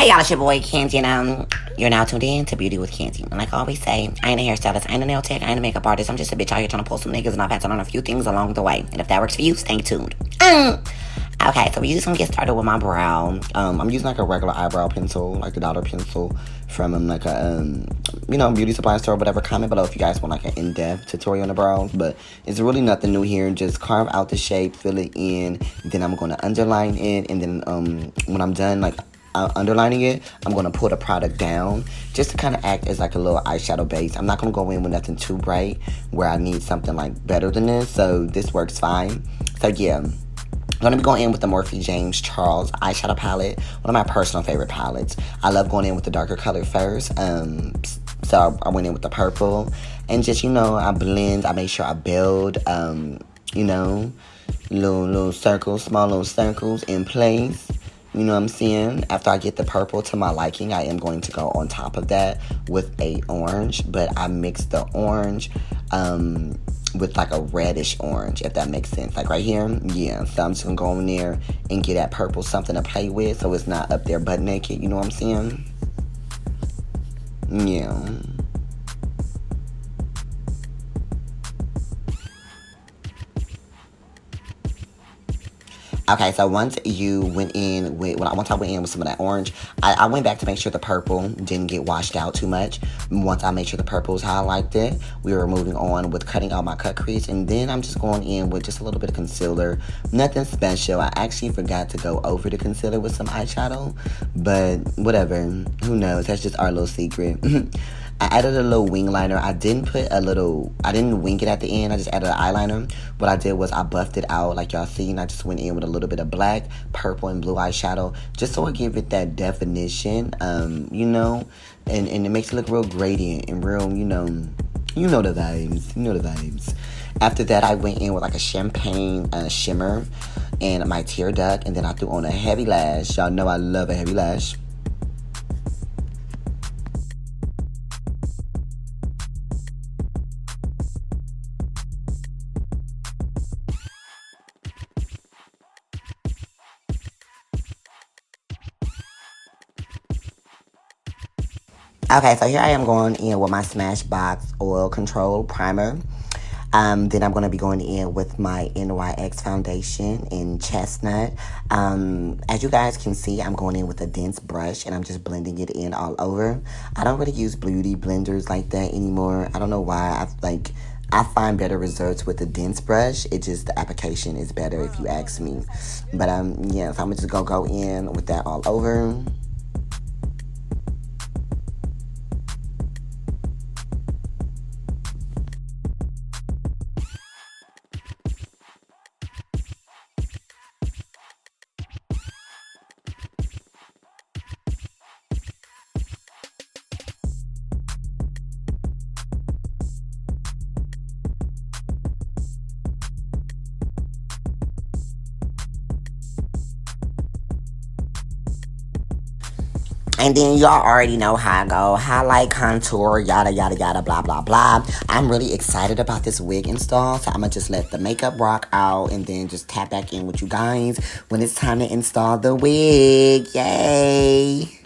Hey y'all, it's your boy Kandie, and you're now tuned in to Beauty with Kandie. And like I always say, I ain't a hairstylist, I ain't a nail tech, I ain't a makeup artist. I'm just a bitch out here trying to pull some niggas, and I've had to learn a few things along the way. And if that works for you, stay tuned. Okay, so we're just gonna get started with my brow. I'm using like a regular eyebrow pencil, like the dollar pencil from like a beauty supply store or whatever. Comment below if you guys want like an in-depth tutorial on the brows, but it's really nothing new here. Just carve out the shape, fill it in, then I'm gonna underline it, and then when I'm done like underlining it, I'm going to pull the product down just to kind of act as like a little eyeshadow base. I'm not going to go in with nothing too bright where I need something like better than this, so this works fine. So yeah, I'm going to be going in with the Morphe James Charles eyeshadow palette, one of my personal favorite palettes. I love going in with the darker color first, so I went in with the purple, and just, I blend, I make sure I build, little circles, small little circles in place. You know what I'm saying? After I get the purple to my liking, I am going to go on top of that with a orange. But I mix the orange with like a reddish orange, if that makes sense. Like right here, yeah. So I'm just going to go in there and get that purple something to play with so it's not up there butt naked. You know what I'm saying? Yeah. Okay, so once I went in with some of that orange, I went back to make sure the purple didn't get washed out too much. Once I made sure the purple was how I liked it, we were moving on with cutting out my cut crease, and then I'm just going in with just a little bit of concealer. Nothing special. I actually forgot to go over the concealer with some eyeshadow, but whatever. Who knows? That's just our little secret. I added a little wing liner. I didn't wing it at the end. I just added an eyeliner. What I did was I buffed it out like y'all seen. I just went in with a little bit of black, purple, and blue eyeshadow just so I give it that definition, and it makes it look real gradient and real, you know the vibes. You know the vibes. After that, I went in with like a champagne shimmer and my tear duct, and then I threw on a heavy lash. Y'all know I love a heavy lash. Okay, so here I am going in with my Smashbox Oil Control Primer. Then I'm going to be going in with my NYX foundation in Chestnut. As you guys can see, I'm going in with a dense brush, and I'm just blending it in all over. I don't really use beauty blenders like that anymore. I don't know why. I find better results with a dense brush. It just, the application is better if you ask me. But yeah, so I'm just going to go in with that all over. And then y'all already know how I go. Highlight, contour, yada, yada, yada, blah, blah, blah. I'm really excited about this wig install. So I'm going to just let the makeup rock out and then just tap back in with you guys when it's time to install the wig. Yay!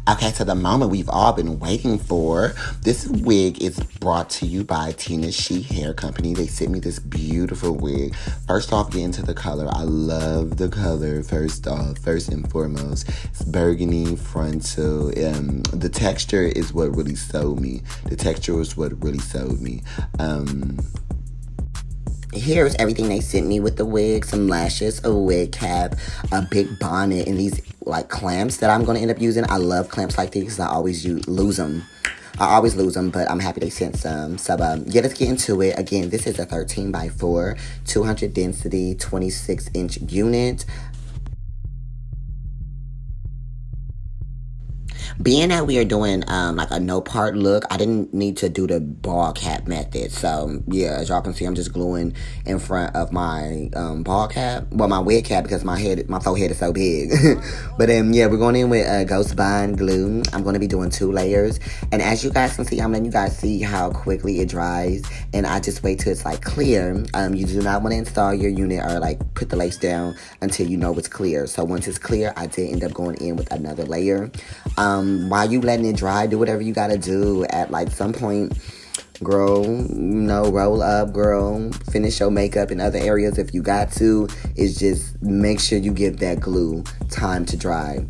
Okay, so the moment we've all been waiting for. This wig is brought to you by Tinashe Hair Company. They sent me this beautiful wig. First off, get into the color. I love the color. First off, first and foremost, it's burgundy frontal. The texture is what really sold me. The texture was what really sold me. Here's everything they sent me with the wig: some lashes, a wig cap, a big bonnet, and these like clamps that I'm gonna end up using. I love clamps like these. I always lose them. I always lose them, but I'm happy they sent some. So yeah, let's get into it. Again, this is a 13 by 4, 200 density, 26-inch unit. Being that we are doing like a no part look, I didn't need to do the ball cap method. So yeah, as y'all can see, I'm just gluing in front of my ball cap, well, my wig cap, because my forehead is so big. But yeah, we're going in with Ghost Bond glue. I'm going to be doing 2 layers, and as you guys can see, I'm letting you guys see how quickly it dries, and I just wait till it's like clear. You do not want to install your unit or like put the lace down until you know it's clear. So once it's clear, I did end up going in with another layer. While you letting it dry, do whatever you gotta do. At like some point, girl, roll up, girl, finish your makeup in other areas if you got to. It's just make sure you give that glue time to dry.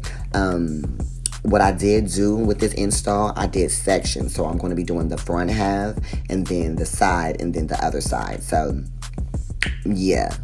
What I did do with this install, I did sections. So I'm going to be doing the front half, and then the side, and then the other side. So yeah.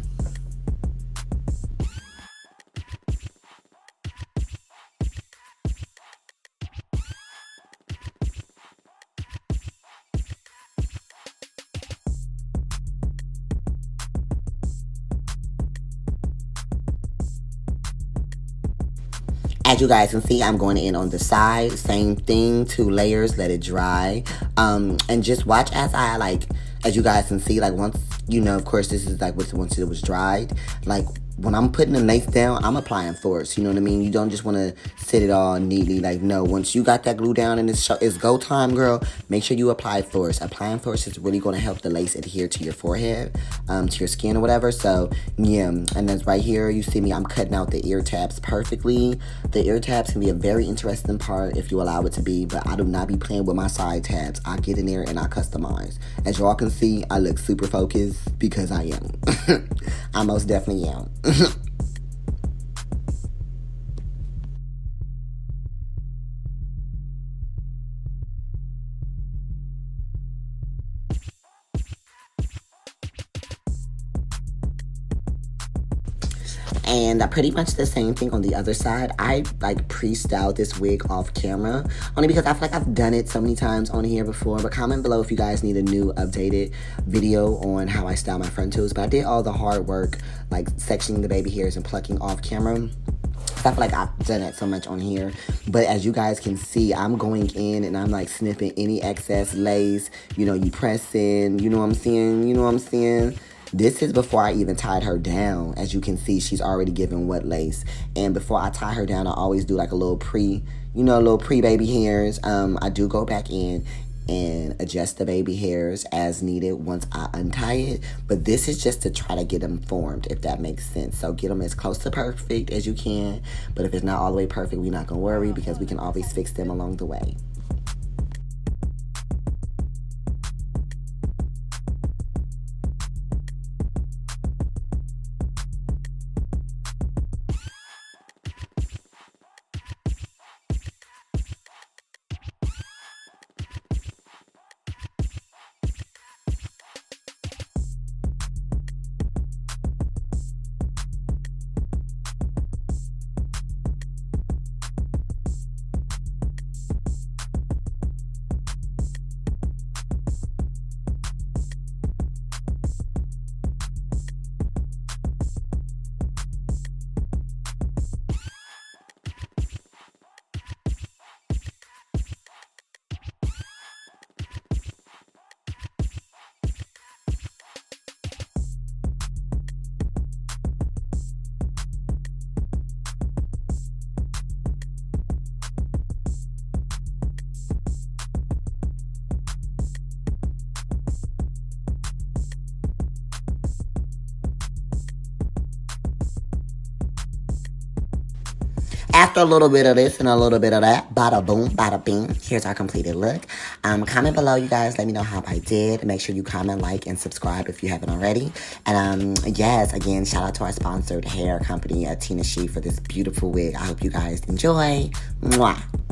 As you guys can see, I'm going in on the side. Same thing, 2 layers, let it dry. And just watch as I as you guys can see, like once, of course, this is like once it was dried. Like when I'm putting the lace down, I'm applying force. You know what I mean? You don't just want to sit it all neatly. Like, no, once you got that glue down and it's go time, girl, make sure you apply force. Applying force is really going to help the lace adhere to your forehead, to your skin or whatever. So, yeah. And then right here, you see me, I'm cutting out the ear tabs perfectly. The ear tabs can be a very interesting part if you allow it to be, but I do not be playing with my side tabs. I get in there and I customize. As y'all can see, I look super focused because I am. I most definitely am. And pretty much the same thing on the other side. I like pre-styled this wig off camera, only because I feel like I've done it so many times on here before. But comment below if you guys need a new updated video on how I style my frontals. But I did all the hard work, like sectioning the baby hairs and plucking off camera. I feel like I've done it so much on here. But as you guys can see, I'm going in and I'm like snipping any excess lace. You press in, you know what I'm saying? This is before I even tied her down. As you can see, she's already given wet lace. And before I tie her down, I always do like a little pre-baby hairs. I do go back in and adjust the baby hairs as needed once I untie it. But this is just to try to get them formed, if that makes sense. So get them as close to perfect as you can. But if it's not all the way perfect, we're not going to worry, because we can always fix them along the way. after a little bit of this and a little bit of that, bada boom, bada bing, here's our completed look. Comment below, you guys. Let me know how I did. Make sure you comment, like, and subscribe if you haven't already. And yes, again, shout out to our sponsored hair company, Tinashe, for this beautiful wig. I hope you guys enjoy. Mwah.